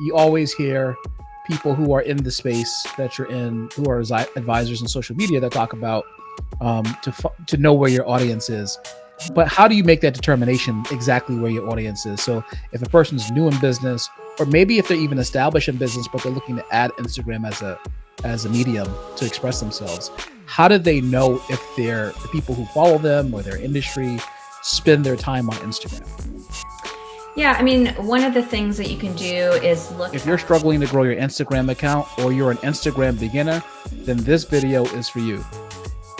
you always hear people who are in the space that you're in, who are advisors in social media, that talk about to know where your audience is. But how do you make that determination exactly where your audience is? So if a person's new in business, or maybe if they're even established in business, but they're looking to add Instagram as a medium to express themselves, how do they know if the people who follow them or their industry spend their time on Instagram? Yeah, I mean, one of the things that you can do is look. If you're struggling to grow your Instagram account, or you're an Instagram beginner, then this video is for you.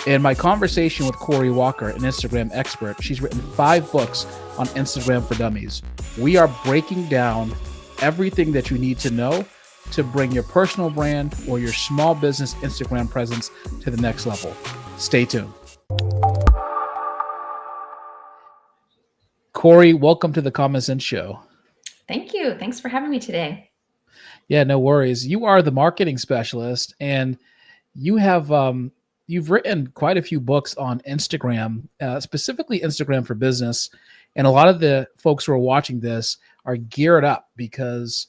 In my conversation with Corey Walker, an Instagram expert, she's written 5 books on Instagram for Dummies. We are breaking down everything that you need to know to bring your personal brand or your small business Instagram presence to the next level. Stay tuned. Corey, welcome to the Common Sense Show. Thank you. Thanks for having me today. Yeah, no worries. You are the marketing specialist, and you have you've written quite a few books on Instagram, specifically Instagram for Business. And a lot of the folks who are watching this are geared up because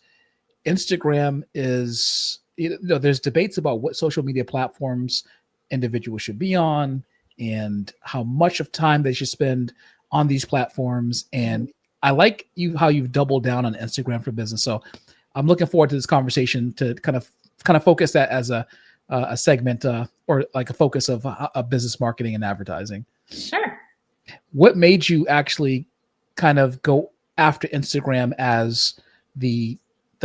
Instagram is, there's debates about what social media platforms individuals should be on and how much of time they should spend on these platforms. And I like how you've doubled down on Instagram for Business. So I'm looking forward to this conversation to kind of focus that as a segment or like a focus of business marketing and advertising. Sure. What made you actually kind of go after Instagram as the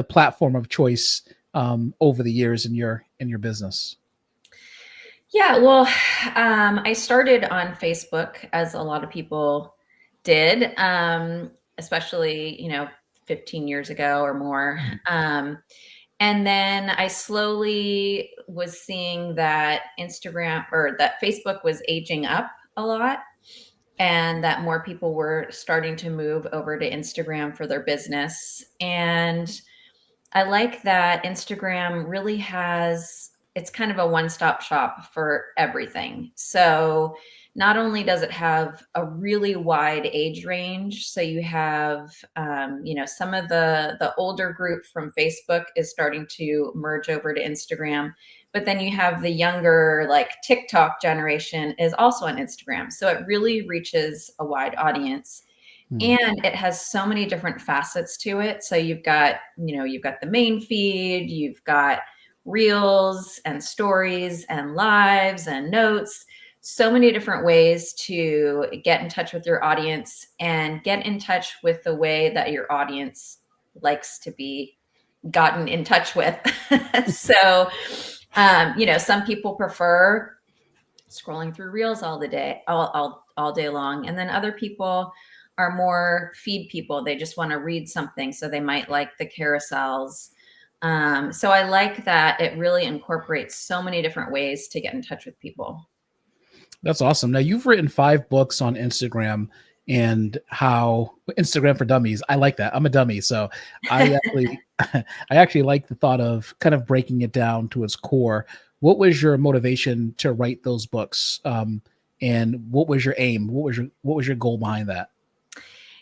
platform of choice over the years in your business? Yeah, well, I started on Facebook, as a lot of people did, especially 15 years ago or more. And then I slowly was seeing that Instagram, or that Facebook, was aging up a lot, and that more people were starting to move over to Instagram for their business. And I like that Instagram really it's kind of a one-stop shop for everything. So not only does it have a really wide age range, so you have, some of the older group from Facebook is starting to merge over to Instagram, but then you have the younger, like TikTok generation, is also on Instagram. So it really reaches a wide audience. And it has so many different facets to it. So you've got the main feed, you've got reels and stories and lives and notes, so many different ways to get in touch with your audience and get in touch with the way that your audience likes to be gotten in touch with. So, some people prefer scrolling through reels all the day, all day long. And then other people are more feed people. They just want to read something. So they might like the carousels. So I like that it really incorporates so many different ways to get in touch with people. That's awesome. Now, you've written 5 books on Instagram and how Instagram for Dummies. I like that. I'm a dummy, so I actually I actually like the thought of kind of breaking it down to its core. What was your motivation to write those books? And what was your aim? What was your goal behind that?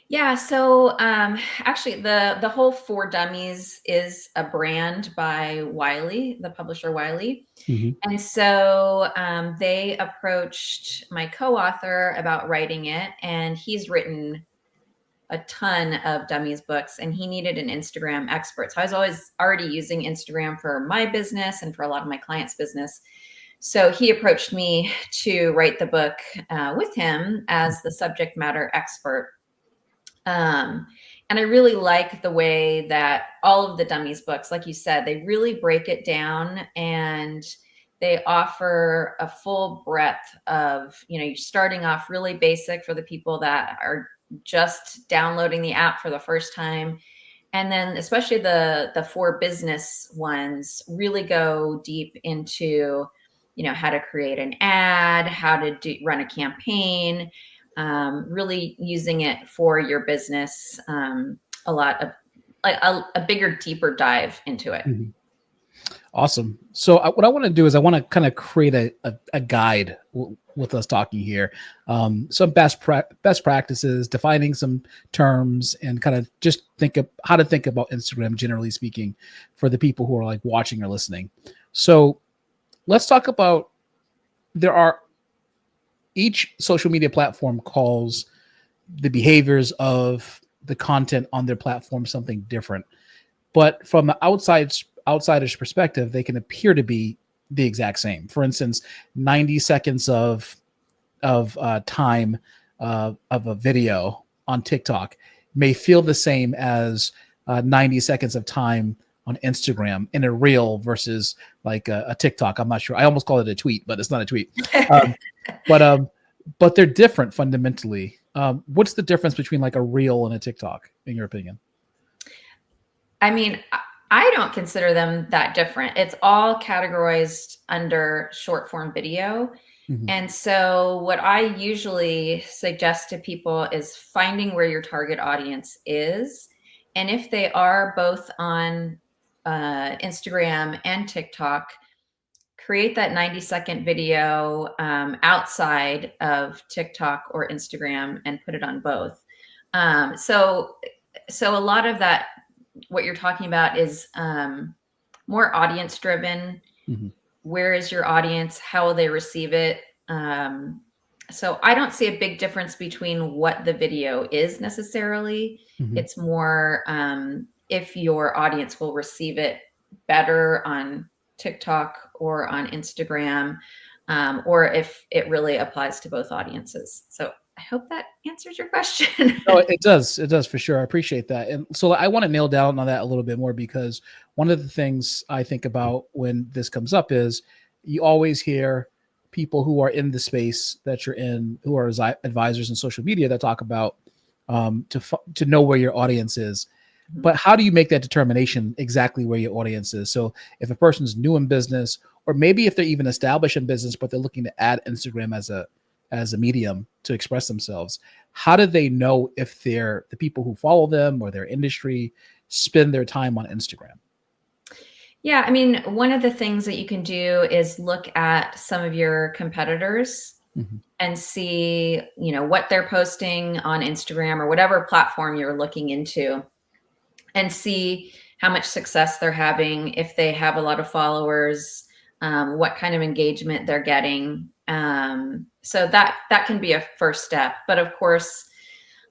Yeah, so actually, the whole For Dummies is a brand by Wiley, the publisher Wiley. Mm-hmm. And so they approached my co-author about writing it, and he's written a ton of Dummies books, and he needed an Instagram expert. So I was always already using Instagram for my business and for a lot of my clients' business. So he approached me to write the book with him as the subject matter expert. And I really like the way that all of the Dummies books, like you said, they really break it down, and they offer a full breadth of, you're starting off really basic for the people that are just downloading the app for the first time. And then especially the For Business ones really go deep into, how to create an ad, how to run a campaign, really using it for your business, a lot of like a bigger, deeper dive into it. Mm-hmm. Awesome. So what I want to do is I want to kind of create a guide with us talking here. Some best practices, defining some terms, and kind of just think of how to think about Instagram, generally speaking, for the people who are like watching or listening. So let's talk about, each social media platform calls the behaviors of the content on their platform something different. But from the outsider's perspective, they can appear to be the exact same. For instance, 90 seconds of time of a video on TikTok may feel the same as 90 seconds of time on Instagram in a reel versus like a TikTok. I'm not sure. I almost call it a tweet, but it's not a tweet. Um, but they're different fundamentally. What's the difference between like a reel and a TikTok, in your opinion? I mean, I don't consider them that different. It's all categorized under short form video. Mm-hmm. And so, what I usually suggest to people is finding where your target audience is. And if they are both on Instagram and TikTok, create that 90-second video outside of TikTok or Instagram and put it on both. So a lot of that, what you're talking about, is more audience driven. Mm-hmm. Where is your audience? How will they receive it? So I don't see a big difference between what the video is necessarily. Mm-hmm. It's more if your audience will receive it better on TikTok or on Instagram, or if it really applies to both audiences. So I hope that answers your question. No, it does. It does for sure. I appreciate that. And so I want to nail down on that a little bit more, because one of the things I think about when this comes up is you always hear people who are in the space that you're in, who are advisors in social media, that talk about to know where your audience is. Mm-hmm. But how do you make that determination exactly where your audience is? So if a person's new in business, or maybe if they're even established in business, but they're looking to add Instagram as a medium to express themselves, how do they know if the people who follow them or their industry spend their time on Instagram? Yeah, I mean, one of the things that you can do is look at some of your competitors, mm-hmm. and see, what they're posting on Instagram or whatever platform you're looking into, and see how much success they're having, if they have a lot of followers, what kind of engagement they're getting. So that can be a first step. But of course,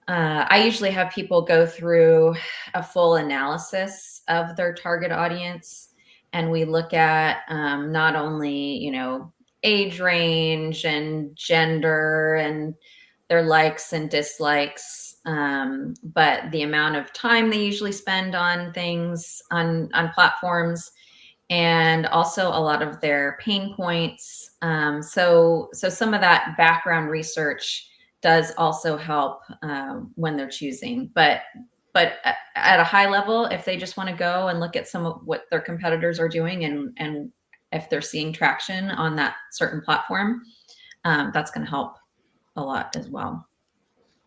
I usually have people go through a full analysis of their target audience. And we look at not only, age range and gender and their likes and dislikes, but the amount of time they usually spend on things, on platforms, and also a lot of their pain points. So some of that background research does also help when they're choosing. But at a high level, if they just want to go and look at some of what their competitors are doing, and if they're seeing traction on that certain platform, that's going to help a lot as well.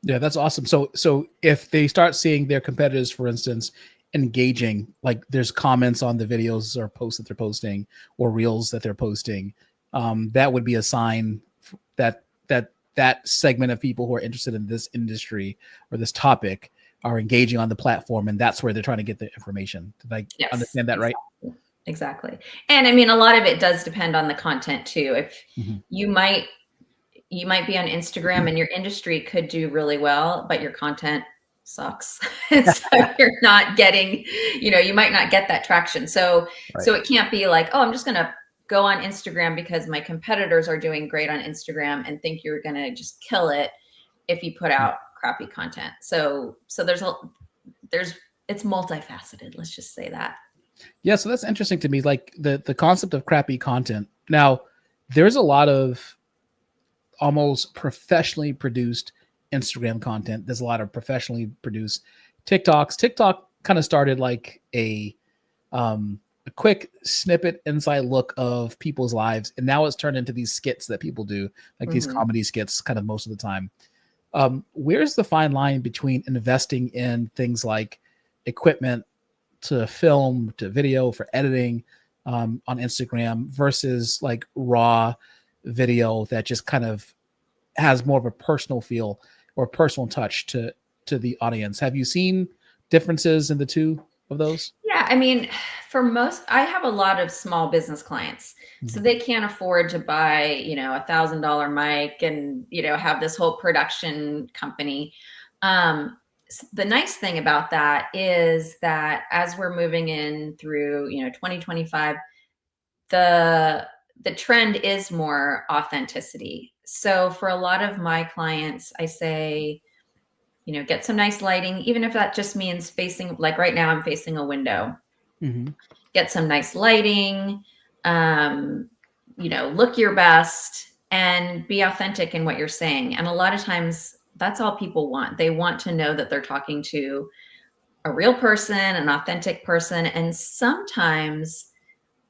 Yeah, that's awesome. So if they start seeing their competitors, for instance, engaging, like there's comments on the videos or posts that they're posting or reels that they're posting, that would be a sign that segment of people who are interested in this industry or this topic are engaging on the platform, and that's where they're trying to get the information. Did I understand that right? Exactly. And I mean, a lot of it does depend on the content too. If mm-hmm. you might be on Instagram and your industry could do really well, but your content sucks. So you're not getting, you might not get that traction. So it can't be like, oh, I'm just going to go on Instagram because my competitors are doing great on Instagram, and think you're going to just kill it if you put out crappy content. So it's multifaceted. Let's just say that. Yeah. So that's interesting to me. Like the concept of crappy content. Now there's a lot of almost professionally produced Instagram content. There's a lot of professionally produced TikToks. TikTok kind of started like a quick snippet inside look of people's lives, and now it's turned into these skits that people do, like mm-hmm. these comedy skits kind of most of the time. Where's the fine line between investing in things like equipment to film to video for editing, on Instagram versus like raw video that just kind of has more of a personal feel or personal touch to the audience. Have you seen differences in the two of those? Yeah, I mean, I have a lot of small business clients, so they can't afford to buy, $1,000 mic and, have this whole production company. The nice thing about that is that as we're moving in through, 2025, the trend is more authenticity. So for a lot of my clients, I say, get some nice lighting, even if that just means facing, like right now, I'm facing a window. Mm-hmm. Get some nice lighting, look your best and be authentic in what you're saying. And a lot of times that's all people want. They want to know that they're talking to a real person, an authentic person. And sometimes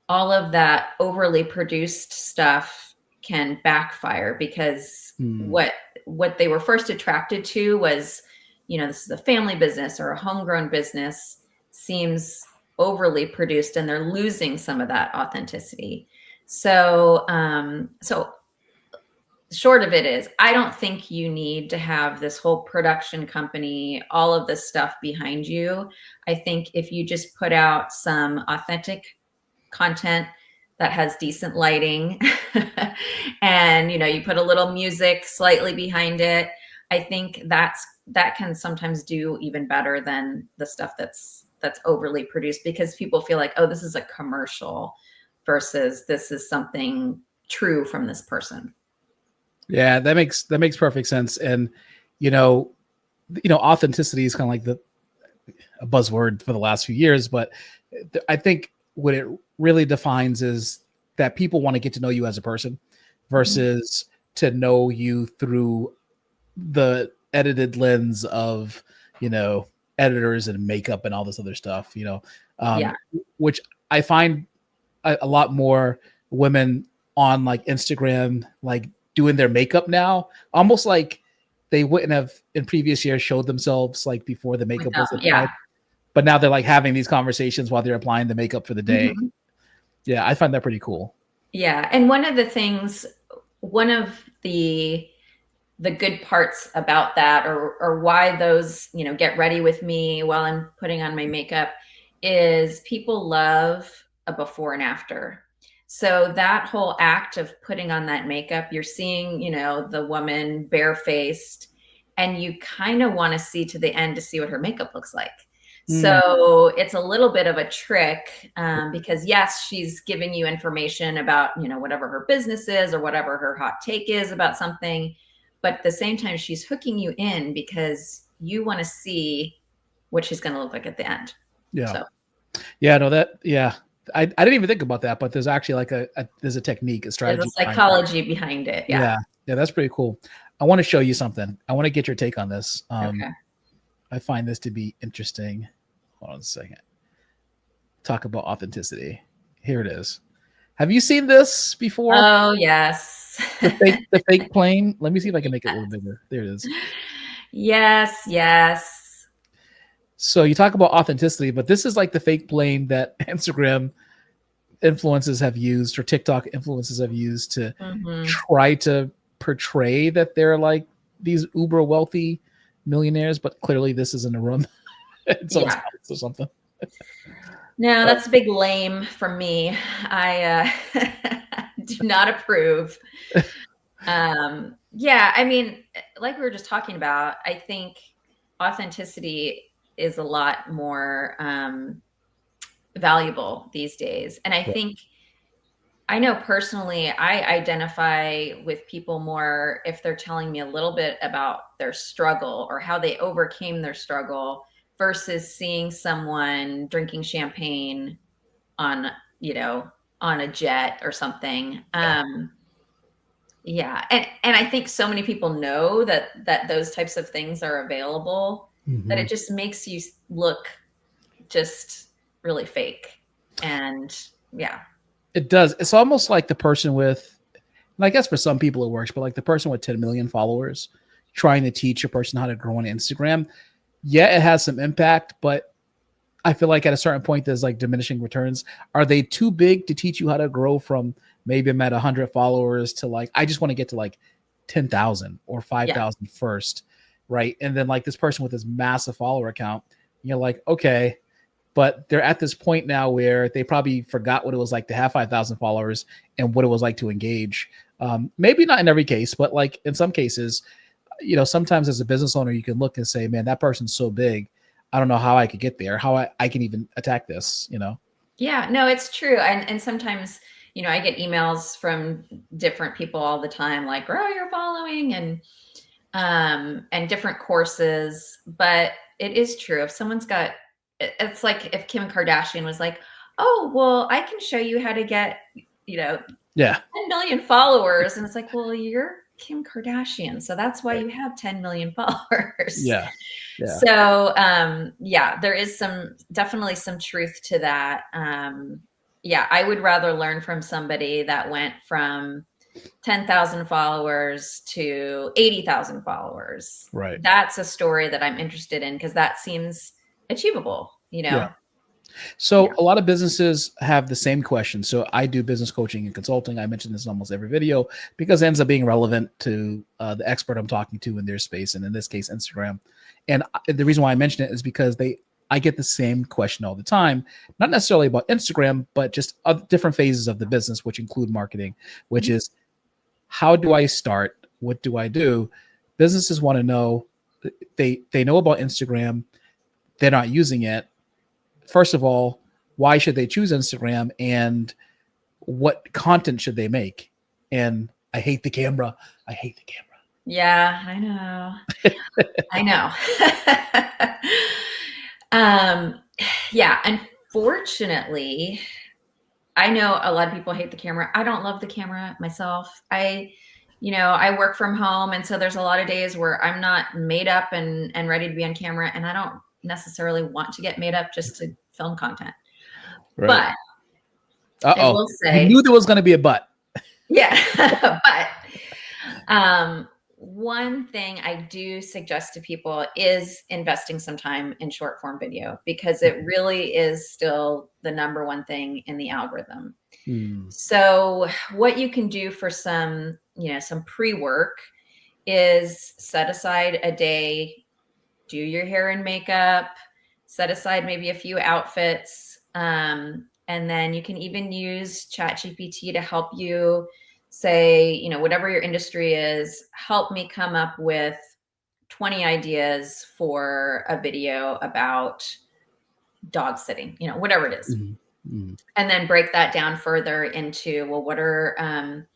all of that overly produced stuff can backfire because what they were first attracted to was, this is a family business or a homegrown business, seems overly produced, and they're losing some of that authenticity. So short of it is, I don't think you need to have this whole production company, all of this stuff behind you. I think if you just put out some authentic content that has decent lighting and, you put a little music slightly behind it, I think that can sometimes do even better than the stuff that's overly produced, because people feel like, oh, this is a commercial versus this is something true from this person. Yeah, that makes perfect sense. And, authenticity is kind of like a buzzword for the last few years, but I think what it really defines is that people want to get to know you as a person versus to know you through the edited lens of, editors and makeup and all this other stuff, which I find a lot more women on like Instagram, like doing their makeup now, almost like they wouldn't have in previous years showed themselves like before the makeup was applied. But now they're like having these conversations while they're applying the makeup for the day. Mm-hmm. Yeah, I find that pretty cool. Yeah. And one of the good parts about that, or why those, get ready with me while I'm putting on my makeup, is people love a before and after. So that whole act of putting on that makeup, you're seeing, the woman barefaced, and you kind of want to see to the end to see what her makeup looks like. So it's a little bit of a trick, because yes, she's giving you information about, whatever her business is or whatever her hot take is about something. But at the same time, she's hooking you in because you want to see what she's going to look like at the end. Yeah. So. Yeah, no, I didn't even think about that, but there's actually like there's a technique, a strategy. There's a psychology behind it. Yeah. Yeah, that's pretty cool. I want to show you something. I want to get your take on this. Okay. I find this to be interesting. Hold on a second. Talk about authenticity. Here it is. Have you seen this before? Oh, yes. The fake plane. Let me see if I can make it a little bigger. There it is. Yes. So you talk about authenticity, but this is like the fake plane that Instagram influencers have used or TikTok influencers have used to try to portray that they're like these uber wealthy millionaires, but clearly this isn't a room. Or something. No, that's a big lame from me. I do not approve. Yeah, I mean, like we were just talking about, I think authenticity is a lot more valuable these days. And I think, I know personally, I identify with people more if they're telling me a little bit about their struggle or how they overcame their struggle, versus seeing someone drinking champagne on a jet or something. Yeah. And I think so many people know that those types of things are available, that it just makes you look just really fake. And yeah. It does. It's almost like the person with, and I guess for some people it works, but like the person with 10 million followers trying to teach a person how to grow on Instagram. Yeah, it has some impact, but I feel like at a certain point there's like diminishing returns. Are they too big to teach you how to grow from maybe I'm at 100 followers to like I just want to get to like 10,000 or 5,000 first, right? And then like this person with this massive follower account, you're like, okay, but they're at this point now where they probably forgot what it was like to have 5,000 followers and what it was like to engage. Maybe not in every case, but like in some cases, sometimes as a business owner, you can look and say, man, that person's so big. I don't know how I could get there, how I can even attack this, Yeah, no, it's true. And sometimes, I get emails from different people all the time, like grow your following and different courses. But it is true. If someone's got, it's like if Kim Kardashian was like, oh, well, I can show you how to get, 10 million followers. And it's like, well, you're Kim Kardashian. So that's why you have 10 million followers. Yeah. So, there is definitely some truth to that. I would rather learn from somebody that went from 10,000 followers to 80,000 followers. Right. That's a story that I'm interested in because that seems achievable, Yeah. So a lot of businesses have the same question. So I do business coaching and consulting. I mention this in almost every video because it ends up being relevant to the expert I'm talking to in their space. And in this case, Instagram. And the reason why I mention it is because I get the same question all the time, not necessarily about Instagram, but just different phases of the business, which include marketing, which is how do I start? What do I do? Businesses want to know, they know about Instagram. They're not using it. First of all, why should they choose Instagram and what content should they make? And I hate the camera. Yeah, I know. Unfortunately, I know a lot of people hate the camera. I don't love the camera myself. I work from home. And so there's a lot of days where I'm not made up and ready to be on camera. And I don't necessarily want to get made up just to film content. Right. But I will say, you knew there was going to be a but. Yeah. But one thing I do suggest to people is investing some time in short form video because it really is still the number one thing in the algorithm. So what you can do for some pre-work is set aside a day, do your hair and makeup, set aside maybe a few outfits. And then you can even use ChatGPT to help you say, whatever your industry is, help me come up with 20 ideas for a video about dog sitting, whatever it is. And then break that down further into, well, what are,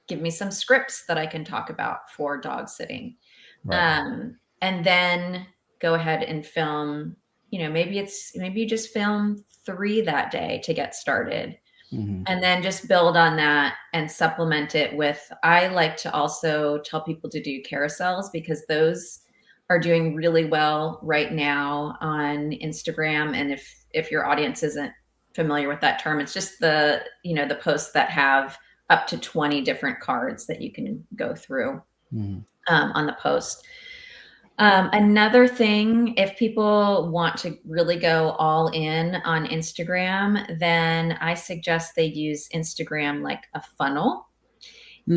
give me some scripts that I can talk about for dog sitting. Right. And then go ahead and film, maybe you just film 3 that day to get started. And then just build on that and supplement it with, I like to also tell people to do carousels because those are doing really well right now on Instagram. And if your audience isn't familiar with that term, it's just the posts that have up to 20 different cards that you can go through on the post. Another thing, if people want to really go all in on Instagram, then I suggest they use Instagram like a funnel.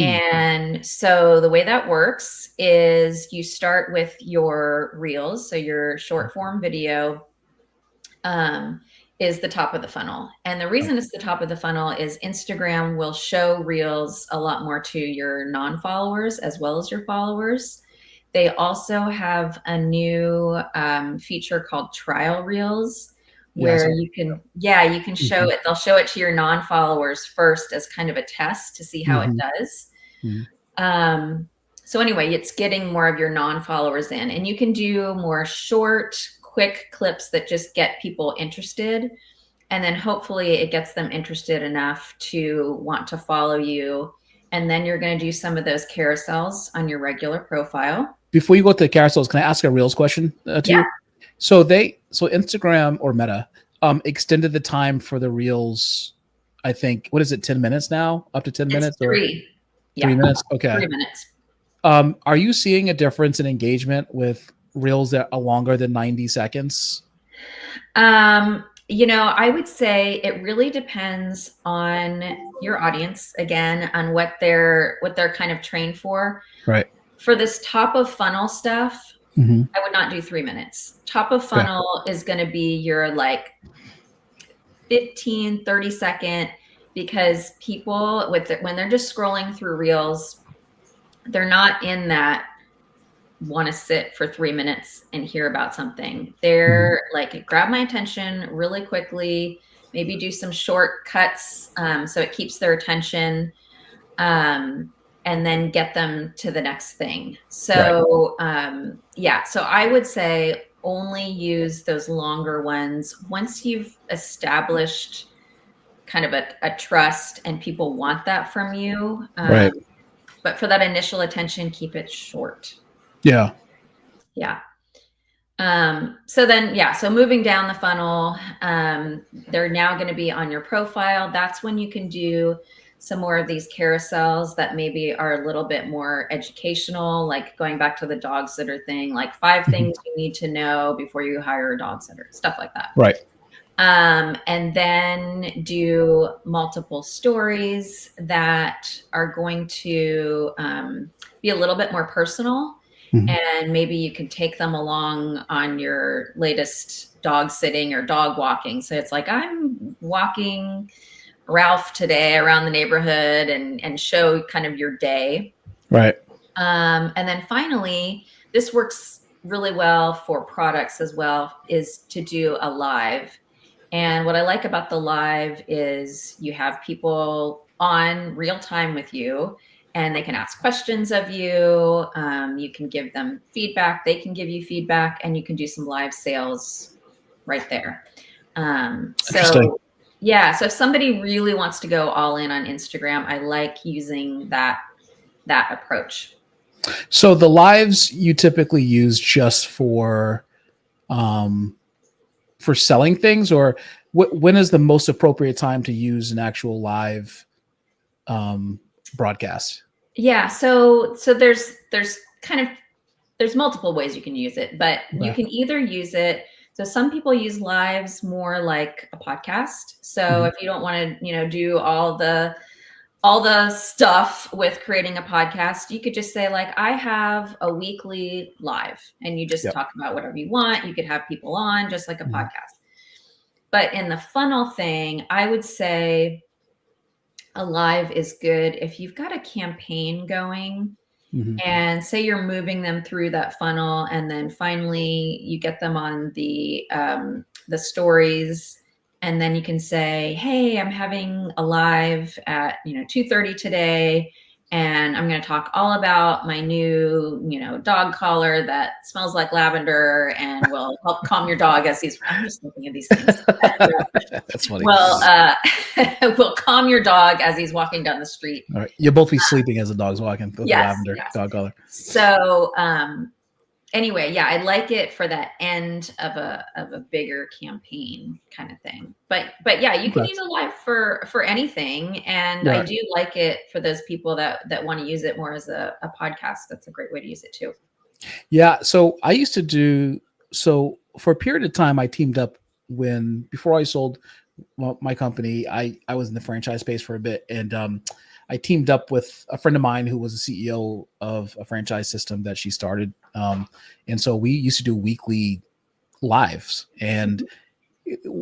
And so the way that works is you start with your reels. So your short form video is the top of the funnel. And the reason it's the top of the funnel is Instagram will show reels a lot more to your non-followers as well as your followers. They also have a new feature called trial reels where you can show it. They'll show it to your non-followers first as kind of a test to see how it does. So anyway, it's getting more of your non-followers in, and you can do more short, quick clips that just get people interested. And then hopefully it gets them interested enough to want to follow you. And then you're going to do some of those carousels on your regular profile. Before you go to the carousels, can I ask a Reels question to you? So Instagram or Meta extended the time for the Reels. I think, what is it, 10 minutes now? Up to 10 minutes? 3. 3 minutes? Okay. 3 minutes. Are you seeing a difference in engagement with Reels that are longer than 90 seconds? I would say it really depends on your audience, again, on what they're kind of trained for. Right. For this top of funnel stuff, Mm-hmm. I would not do 3 minutes. Top of Okay. funnel is going to be your like 15, 30-second, because people when they're just scrolling through reels, they're not in that want to sit for 3 minutes and hear about something. Mm-hmm. They're like, grab my attention really quickly, maybe do some short cuts, so it keeps their attention, and then get them to the next thing. Right. So, so I would say only use those longer ones once you've established kind of a trust and people want that from you. Right. But for that initial attention, keep it short. Yeah. Yeah. So moving down the funnel, they're now going to be on your profile. That's when you can do some more of these carousels that maybe are a little bit more educational, like going back to the dog sitter thing, like 5 Mm-hmm. things you need to know before you hire a dog sitter, stuff like that. Right. And then do multiple stories that are going to be a little bit more personal. Mm-hmm. And maybe you can take them along on your latest dog sitting or dog walking. So it's like, I'm walking Ralph today around the neighborhood, and show kind of your day. Right. And then finally, this works really well for products as well, is to do a live. And what I like about the live is you have people on real time with you, and they can ask questions of you. You can give them feedback. They can give you feedback, and you can do some live sales right there. So if somebody really wants to go all in on Instagram, I like using that approach. So the lives you typically use just for selling things, or when is the most appropriate time to use an actual live broadcast? Yeah. So there's multiple ways you can use it, but you can either use it. So some people use lives more like a podcast. So if you don't want to, do all the stuff with creating a podcast, you could just say, like, I have a weekly live, and you just talk about whatever you want. You could have people on just like a podcast. But in the funnel thing, I would say a live is good if you've got a campaign going, and say you're moving them through that funnel, and then finally you get them on the stories, and then you can say, hey, I'm having a live at 2:30 today, and I'm going to talk all about my new dog collar that smells like lavender and will help calm your dog as he's. I'm just thinking of these things. That's funny. Well, will calm your dog as he's walking down the street. All right. You'll both be sleeping as the dog's walking with the lavender dog collar. So anyway, I like it for that end of a bigger campaign kind of thing. But you can use a live for anything, and I do like it for those people that want to use it more as a podcast. That's a great way to use it too. Yeah. So I used to do for a period of time. I teamed up before I sold my company. I was in the franchise space for a bit, and I teamed up with a friend of mine who was a CEO of a franchise system that she started. And so we used to do weekly lives, and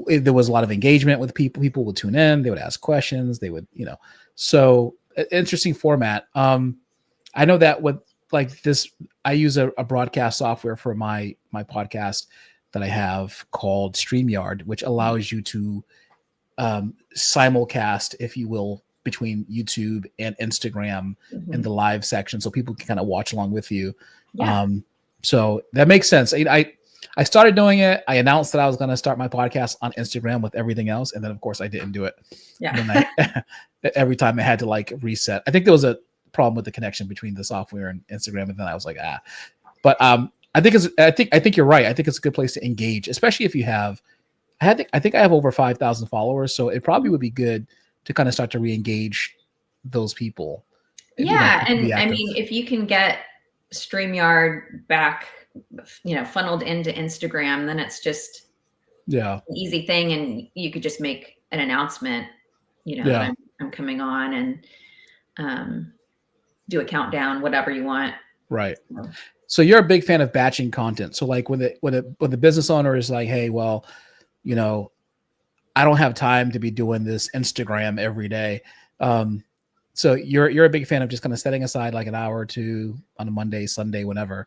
there was a lot of engagement with people. People would tune in, they would ask questions, they would, so interesting format. I know that with like this, I use a broadcast software for my podcast that I have called StreamYard, which allows you to simulcast, if you will, between YouTube and Instagram in the live section, so people can kind of watch along with you. So that makes sense. I started doing it. I announced that I was going to start my podcast on Instagram with everything else, and then of course I didn't do it. And then every time I had to like reset. I think there was a problem with the connection between the software and Instagram, and then I was like, But I think you're right. I think it's a good place to engage, especially if you have. I think I have over 5,000 followers, so it probably would be good to kind of start to re-engage those people. Yeah, and I mean, if you can get StreamYard back, funneled into Instagram, then it's just Yeah. an easy thing, and you could just make an announcement, that Yeah. I'm coming on, and um, do a countdown, whatever you want. Right. So, So you're a big fan of batching content. So like when the business owner is like, hey, well, you know, I don't have time to be doing this Instagram every day. Um, so you're a big fan of just kind of setting aside like an hour or two on a Monday, Sunday, whenever,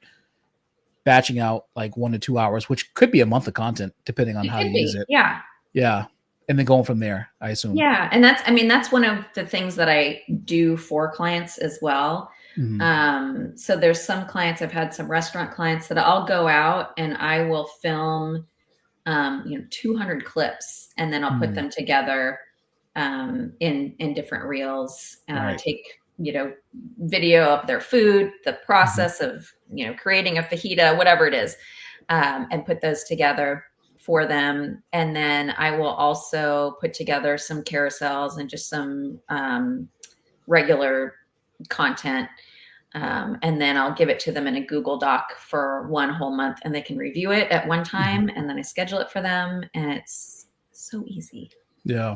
batching out like 1 to 2 hours, which could be a month of content depending on it how could you use be, it. yeah. Yeah. And then going from there, I assume. Yeah, and that's one of the things that I do for clients as well. Mhm. So there's some clients, I've had some restaurant clients that I'll go out and I will film 200 clips, and then I'll put Mm. them together in different reels. Right. Take video of their food, the Mhm. process of creating a fajita, whatever it is, and put those together for them. And then I will also put together some carousels and just some regular content. And then I'll give it to them in a Google Doc for one whole month, and they can review it at one Mhm. time. And then I schedule it for them, and it's so easy. Yeah.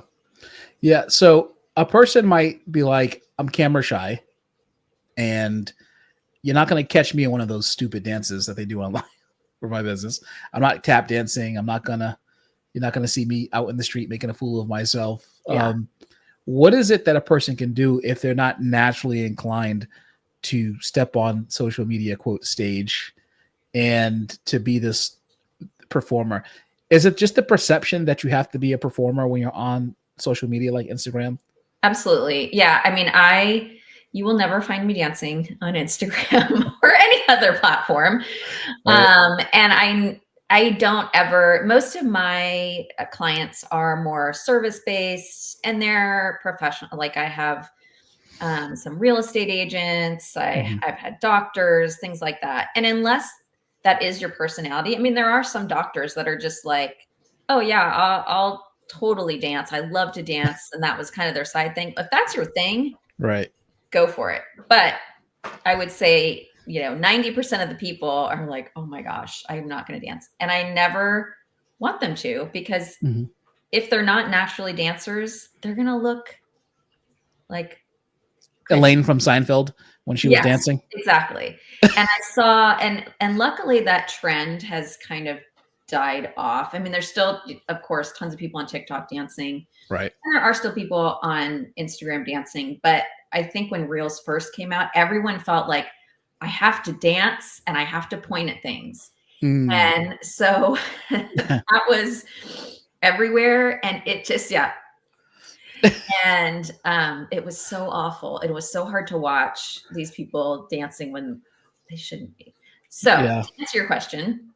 Yeah. So a person might be like, I'm camera shy, and you're not going to catch me in one of those stupid dances that they do online for my business. I'm not tap dancing. You're not going to see me out in the street making a fool of myself. Yeah, What is it that a person can do if they're not naturally inclined to step on social media quote stage and to be this performer? Is it just the perception that you have to be a performer when you're on social media like Instagram? absolutely. Yeah. I mean, you will never find me dancing on Instagram or any other platform. Right. And I don't ever, most of my clients are more service based, and they're professional. Like I have some real estate agents, Mhm. I've had doctors, things like that. And unless that is your personality, I mean, there are some doctors that are just like, oh, yeah, I'll totally dance. I love to dance. And that was kind of their side thing. If that's your thing, Right. go for it. But I would say, 90% of the people are like, oh my gosh, I'm not going to dance. And I never want them to, because Mhm. if they're not naturally dancers, they're going to look like crazy. Elaine from Seinfeld when she was Yes, dancing. exactly. And I saw, and luckily that trend has kind of died off. I mean, there's still, of course, tons of people on TikTok dancing, Right. and there are still people on Instagram dancing. But I think when Reels first came out, everyone felt like I have to dance and I have to point at things. Mm. And so that was everywhere. And it just, yeah. And it was so awful. It was so hard to watch these people dancing when they shouldn't be. So Yeah. to answer your question,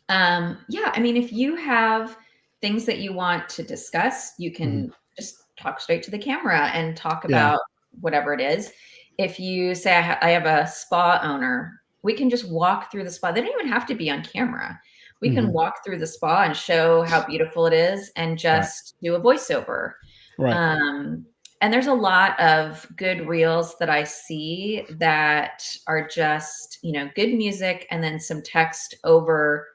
yeah, I mean, if you have things that you want to discuss, you Mhm. can just talk straight to the camera and talk Yeah. about whatever it is. If you say, I have a spa owner, we can just walk through the spa. They don't even have to be on camera. We can Mhm. walk through the spa and show how beautiful it is, and Right. just do a voiceover. Right. Um, and there's a lot of good reels that I see that are just, good music and then some text over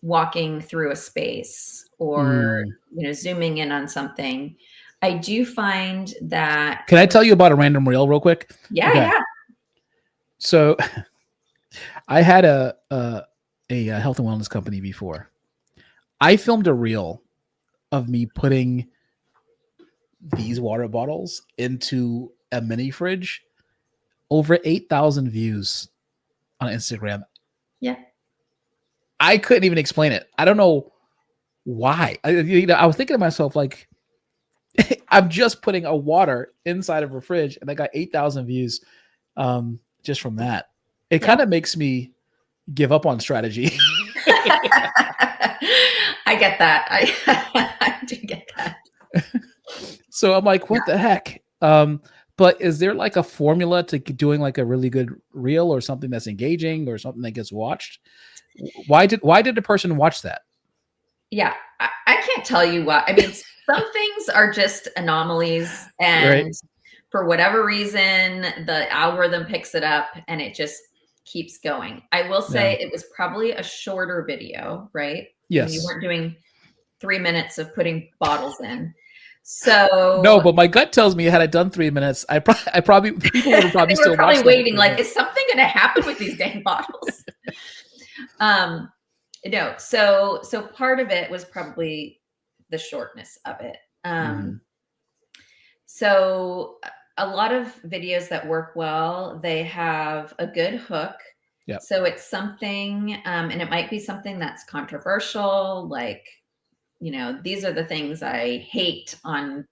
walking through a space, or, Mm. zooming in on something. I do find that, Can I tell you about a random reel real quick? yeah, Okay. yeah. So I had a health and wellness company before. I filmed a reel of me putting these water bottles into a mini fridge. Over 8,000 views on Instagram. Yeah. I couldn't even explain it. I don't know why. I was thinking to myself, like, I'm just putting a water inside of a fridge, and I got 8,000 views just from that. It Yeah. kind of makes me give up on strategy. I get that. I do get that. So I'm like, what Yeah. the heck? But is there like a formula to doing like a really good reel, or something that's engaging, or something that gets watched? Why did the person watch that? Yeah. I can't tell you what. I mean, some things are just anomalies, Right. and for whatever reason, the algorithm picks it up and it just keeps going. I will Yeah. say it was probably a shorter video, right? I mean, you Yes. weren't doing 3 minutes of putting bottles in. So no, but my gut tells me had I done 3 minutes, I probably people would have probably they were still probably watched waiting, like, is something going to happen with these dang bottles? No, so part of it was probably the shortness of it. So a lot of videos that work well, they have a good hook. Yep. So it's something, and it might be something that's controversial, like, these are the things I hate on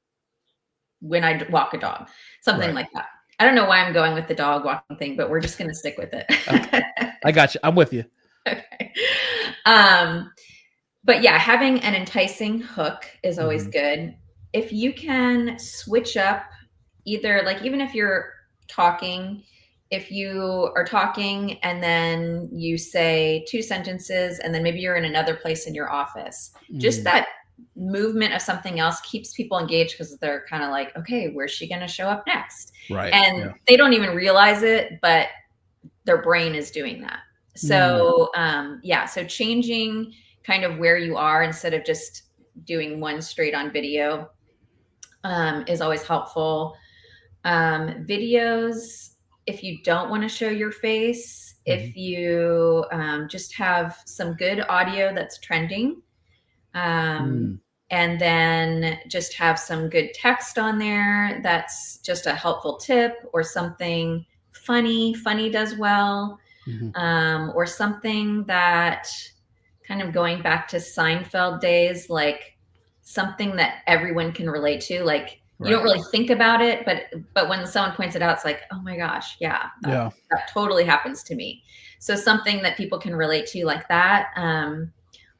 when I walk a dog, something like that. I don't know why I'm going with the dog walking thing, but we're just going to stick with it. Okay. I got you. I'm with you. Okay. But yeah, having an enticing hook is always good. If you can switch up either, like, even if you're talking, if you are talking and then you say 2 sentences and then maybe you're in another place in your office, just that movement of something else keeps people engaged because they're kind of like, okay, where's she going to show up next? Right. And they don't even realize it, but their brain is doing that. So, so changing kind of where you are instead of just doing one straight on video is always helpful. Videos, if you don't want to show your face, if you just have some good audio that's trending, and then just have some good text on there that's just a helpful tip or something funny does well, or something that kind of going back to Seinfeld days, like something that everyone can relate to, like you don't really think about it, but when someone points it out, it's like, oh my gosh, that totally happens to me. So something that people can relate to like that.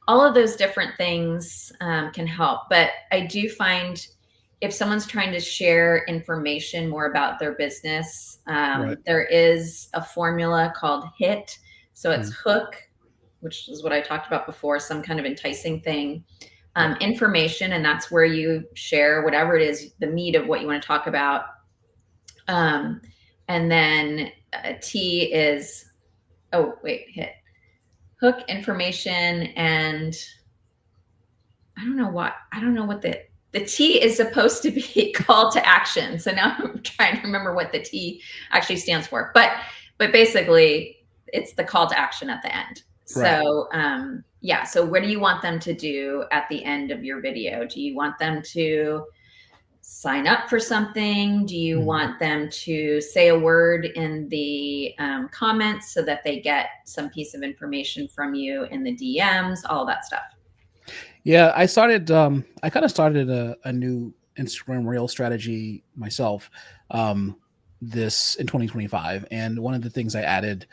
All of those different things can help. But I do find if someone's trying to share information more about their business, there is a formula called HIT. So it's hook, which is what I talked about before, some kind of enticing thing, information, and that's where you share whatever it is, the meat of what you want to talk about. And then T is, HIT. Hook, information, and I don't know what the T is supposed to be call to action. So now I'm trying to remember what the T actually stands for. But basically it's the call to action at the end. So so what do you want them to do at the end of your video? Do you want them to sign up for something? Do you want them to say a word in the comments so that they get some piece of information from you in the DMs, all that stuff? Yeah, I kind of started a new Instagram reel strategy myself this in 2025. And one of the things I added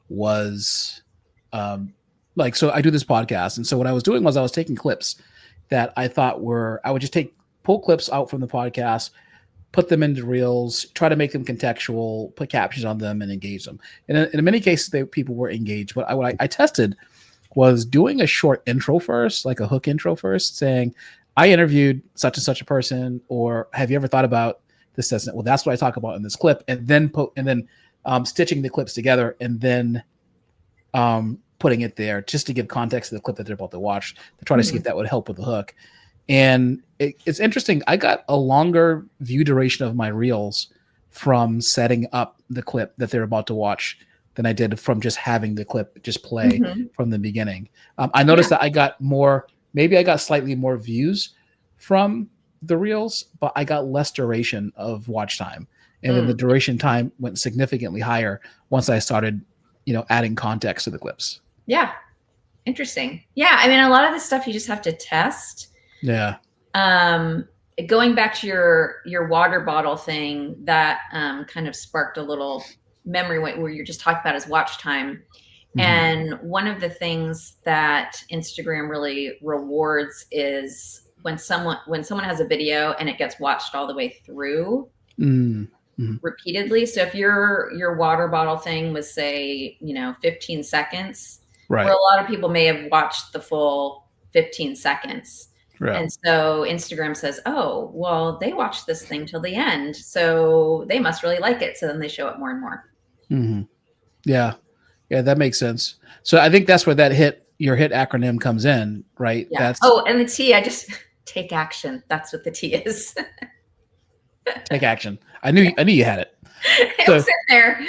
was so I do this podcast. And so what I was doing was I was taking clips that I thought I would just pull clips out from the podcast, put them into reels, try to make them contextual, put captions on them and engage them. And in many cases, people were engaged. But what I tested was doing a short intro first, like a hook intro first, saying, I interviewed such and such a person, or have you ever thought about this? Well, that's what I talk about in this clip. And then stitching the clips together and then putting it there just to give context to the clip that they're about to watch to try to see if that would help with the hook. And it's interesting. I got a longer view duration of my reels from setting up the clip that they're about to watch than I did from just having the clip just play from the beginning. I noticed that I got slightly more views from the reels, but I got less duration of watch time. And then the duration time went significantly higher once I started, adding context to the clips. Yeah. Interesting. Yeah. I mean, a lot of this stuff you just have to test. Yeah. Going back to your water bottle thing, that kind of sparked a little memory where you're just talking about is watch time. And one of the things that Instagram really rewards is when someone has a video and it gets watched all the way through repeatedly. So if your water bottle thing was, say, 15 seconds, where a lot of people may have watched the full 15 seconds. Right. And so Instagram says, oh, well, they watched this thing till the end, so they must really like it. So then they show it more and more. Yeah, that makes sense. So I think that's where that HIT your hit acronym comes in, right? Yeah. That's Oh, and the T, I just take action. That's what the T is. take action. Yeah. I knew you had it. It So was in there.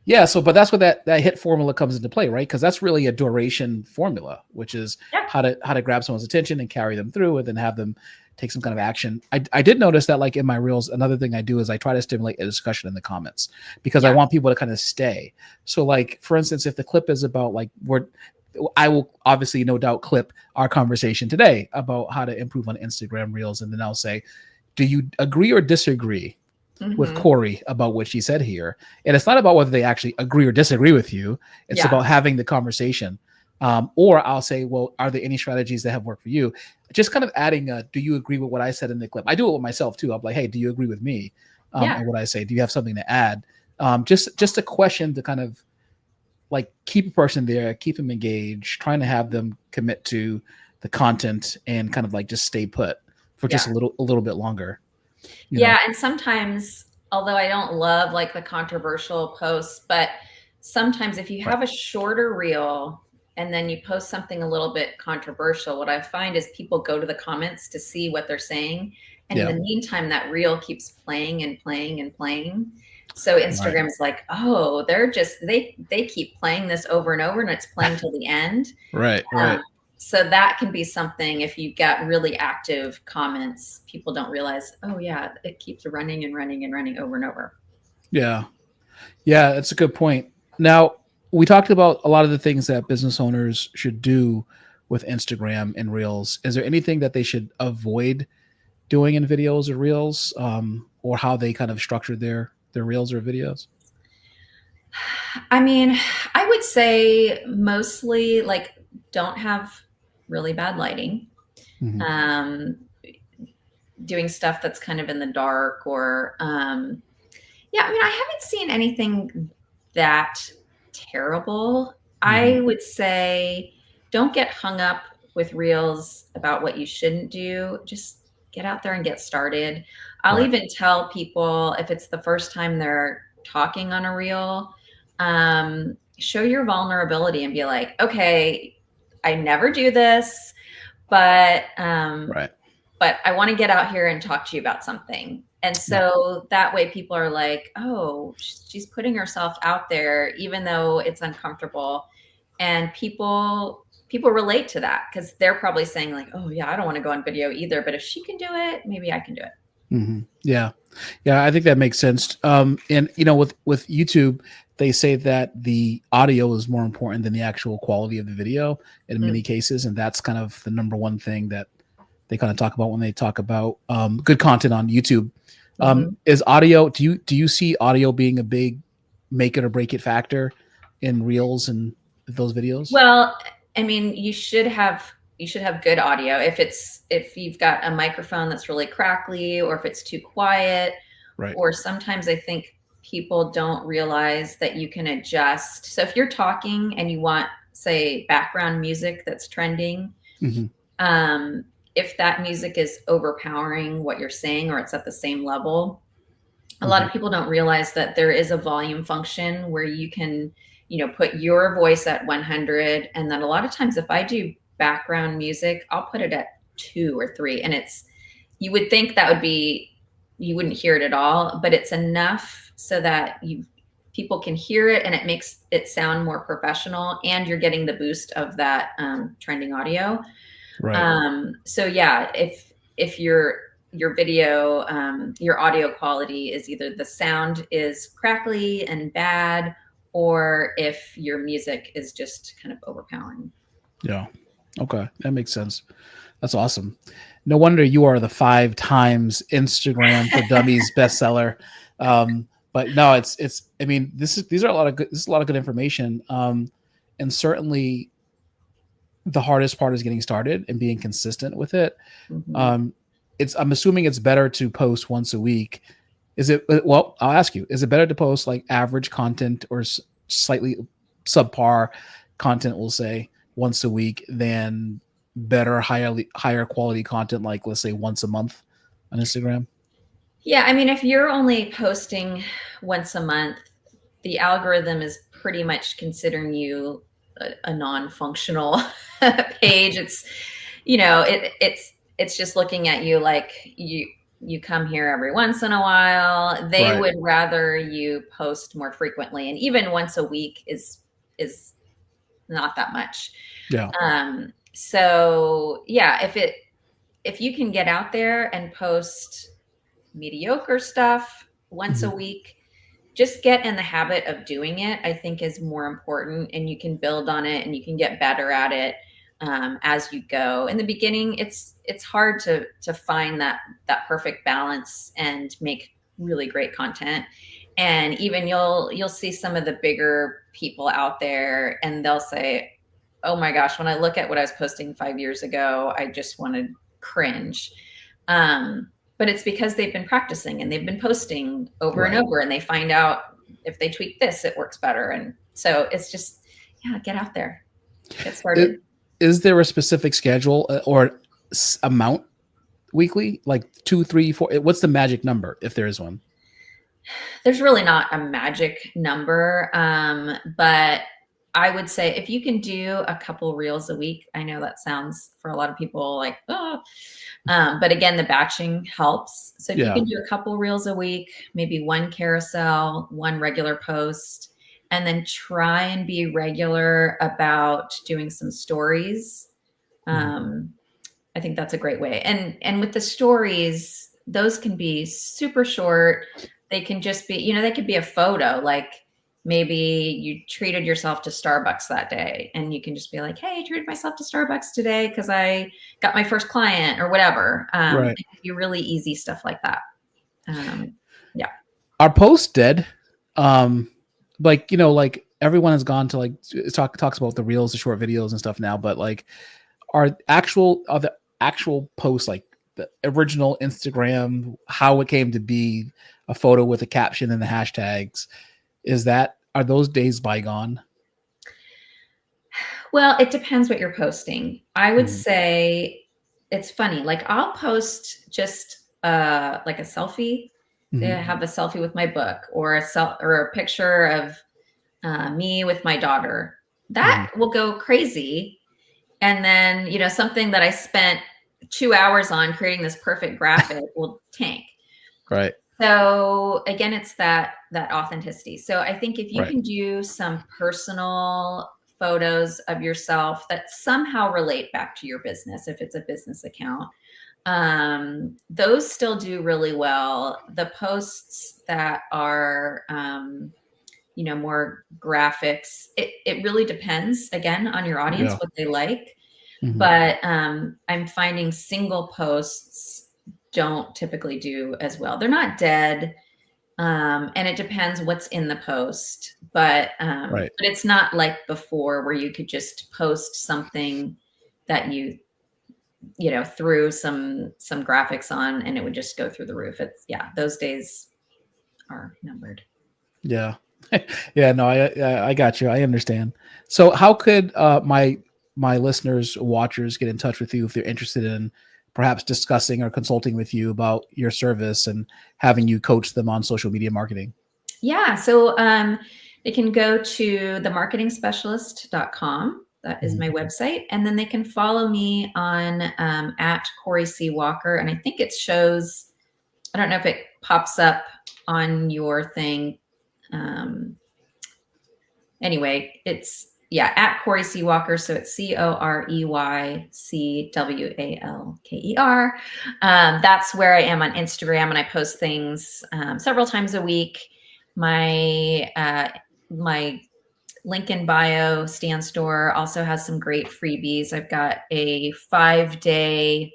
yeah, so but that's what that hit formula comes into play, right? Because that's really a duration formula, which is Yeah. how to grab someone's attention and carry them through, and then have them take some kind of action. I did notice that, like in my reels, another thing I do is I try to stimulate a discussion in the comments because I Yeah. want people to kind of stay. So, like for instance, if the clip is about like I will obviously no doubt clip our conversation today about how to improve on Instagram reels, and then I'll say, do you agree or disagree with Mhm. Corey about what she said here? And it's not about whether they actually agree or disagree with you. It's Yeah. about having the conversation. Or I'll say, well, are there any strategies that have worked for you? Just kind of adding do you agree with what I said in the clip? I do it with myself too. I'm like, hey, do you agree with me? Yeah. And what I say, do you have something to add? Just a question to kind of like keep a person there, keep them engaged, trying to have them commit to the content and kind of like just stay put for just Yeah. a little bit longer. You know? Yeah. And sometimes, although I don't love like the controversial posts, but sometimes if you Right. have a shorter reel and then you post something a little bit controversial, what I find is people go to the comments to see what they're saying. And in Yeah. the meantime, that reel keeps playing and playing and playing. So Right. Instagram's like, oh, they keep playing this over and over, and it's playing till the end. Right. Um, Right. so that can be something. If you get really active comments, people don't realize, oh yeah, it keeps running and running and running over and over. Yeah. Yeah. That's a good point. Now, we talked about a lot of the things that business owners should do with Instagram and Reels. Is there anything that they should avoid doing in videos or Reels, or how they kind of structure their Reels or videos? I mean, I would say mostly like don't have really bad lighting. Mm-hmm. Um, doing stuff that's kind of in the dark or yeah, I mean, I haven't seen anything that terrible. Mm-hmm. I would say don't get hung up with reels about what you shouldn't do. Just get out there and get started. I'll Right. even tell people if it's the first time they're talking on a reel, show your vulnerability and be like, okay, I never do this, but Right. but I want to get out here and talk to you about something. And Yeah. so that way people are like, oh, she's putting herself out there, even though it's uncomfortable. And people relate to that because they're probably saying like, oh yeah, I don't want to go on video either. But if she can do it, maybe I can do it. Mm-hmm. Yeah. Yeah. I think that makes sense. And with YouTube, they say that the audio is more important than the actual quality of the video in many cases, and that's kind of the number one thing that they kind of talk about when they talk about good content on YouTube. Mm-hmm. Is audio? Do you see audio being a big make it or break it factor in reels and those videos? Well, I mean, you should have good audio. If you've got a microphone that's really crackly or if it's too quiet, Right. or sometimes I think people don't realize that you can adjust. So if you're talking and you want, say, background music that's trending, Mm-hmm. um, if that music is overpowering what you're saying or it's at the same level, a lot Mm-hmm. of people don't realize that there is a volume function where you can, put your voice at 100. And then a lot of times if I do background music, I'll put it at 2 or 3. And you would think that would be, you wouldn't hear it at all, but it's enough so that people can hear it and it makes it sound more professional and you're getting the boost of that trending audio. Right. So yeah, if your video, your audio quality is either the sound is crackly and bad, or if your music is just kind of overpowering. Yeah. Okay. That makes sense. That's awesome. No wonder you are the 5 times Instagram for Dummies bestseller. But no, I mean, these are a lot of good, this is a lot of good information. And certainly the hardest part is getting started and being consistent with it. Mhm. Um, I'm assuming it's better to post once a week. Is it, well, I'll ask you, is it better to post like average content or slightly subpar content, we'll say, once a week than better, higher quality content, like let's say once a month on Instagram? Yeah, I mean, if you're only posting once a month, the algorithm is pretty much considering you a non-functional page. It's, you know, it's just looking at you like you come here every once in a while. They Right. would rather you post more frequently, and even once a week is not that much. Yeah. So yeah, if you can get out there and post mediocre stuff once a Mhm. week, just get in the habit of doing it, I think is more important, and you can build on it and you can get better at it as you go. In the beginning, it's hard to find that perfect balance and make really great content. And even you'll see some of the bigger people out there and they'll say, oh my gosh, when I look at what I was posting 5 years ago, I just want to cringe. But it's because they've been practicing and they've been posting over and Right. over, and they find out if they tweak this, it works better. And so it's just, yeah, get out there, get Is, started. is there a specific schedule or amount weekly, like 2, 3, 4? What's the magic number if there is one? There's really not a magic number, but I would say if you can do a couple reels a week, I know that sounds for a lot of people like, oh, but again, the batching helps. So if you Yeah. can do a couple reels a week, maybe one carousel, one regular post, and then try and be regular about doing some stories. Mhm. Um, I think that's a great way. And with the stories, those can be super short. They can just be, they could be a photo, like maybe you treated yourself to Starbucks that day and you can just be like, hey, I treated myself to Starbucks today because I got my first client or whatever. Right. It can be really easy stuff like that. Yeah. Are posts dead? Um, like everyone has gone to like talks about the reels, the short videos and stuff now, but like are the actual posts like the original Instagram, how it came to be a photo with a caption and the hashtags, are those days bygone? Well, it depends what you're posting. I would Mhm. say it's funny. Like I'll post just like a selfie. Say I Mhm. have a selfie with my book or a picture of me with my daughter. Mhm. That will go crazy. And then, something that I spent 2 hours on creating this perfect graphic will tank. Right. So again, it's that authenticity. So I think if you Right. can do some personal photos of yourself that somehow relate back to your business, if it's a business account, those still do really well. The posts that are more graphics, it really depends again on your audience, Yeah. what they like. Mhm. But I'm finding single posts don't typically do as well. They're not dead, and it depends what's in the post. Right. But it's not like before where you could just post something that you threw some graphics on and it would just go through the roof. It's yeah, those days are numbered. Yeah. Yeah, no, I got you. I understand. So how could my listeners, watchers get in touch with you if they're interested in perhaps discussing or consulting with you about your service and having you coach them on social media marketing? Yeah. So they can go to themarketingspecialist.com. That is Mhm. my website. And then they can follow me on at Corey C. Walker. And I think it shows, I don't know if it pops up on your thing. Um, anyway, it's yeah, at Corey C. Walker. So it's CoreyCwalker. That's where I am on Instagram, and I post things several times a week. My link in bio, Stan Store, also has some great freebies. I've got a 5-day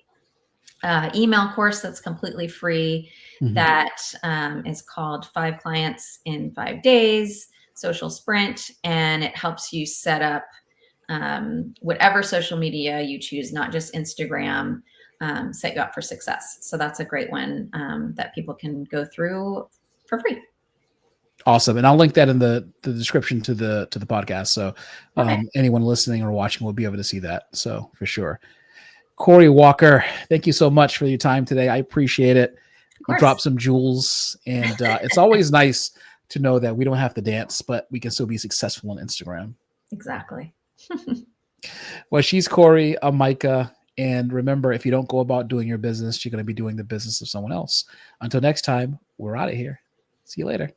email course that's completely free Mhm. that is called 5 Clients in 5 Days Social Sprint, and it helps you set up whatever social media you choose, not just Instagram, set you up for success. So that's a great one that people can go through for free. Awesome. And I'll link that in the description to the podcast. So Okay. anyone listening or watching will be able to see that. So for sure. Corey Walker, thank you so much for your time today. I appreciate it. Of You course. dropped some jewels, and it's always nice to know that we don't have to dance, but we can still be successful on Instagram. Exactly. Well, she's Corey. I'm Micah. And remember, if you don't go about doing your business, you're going to be doing the business of someone else. Until next time, we're out of here. See you later.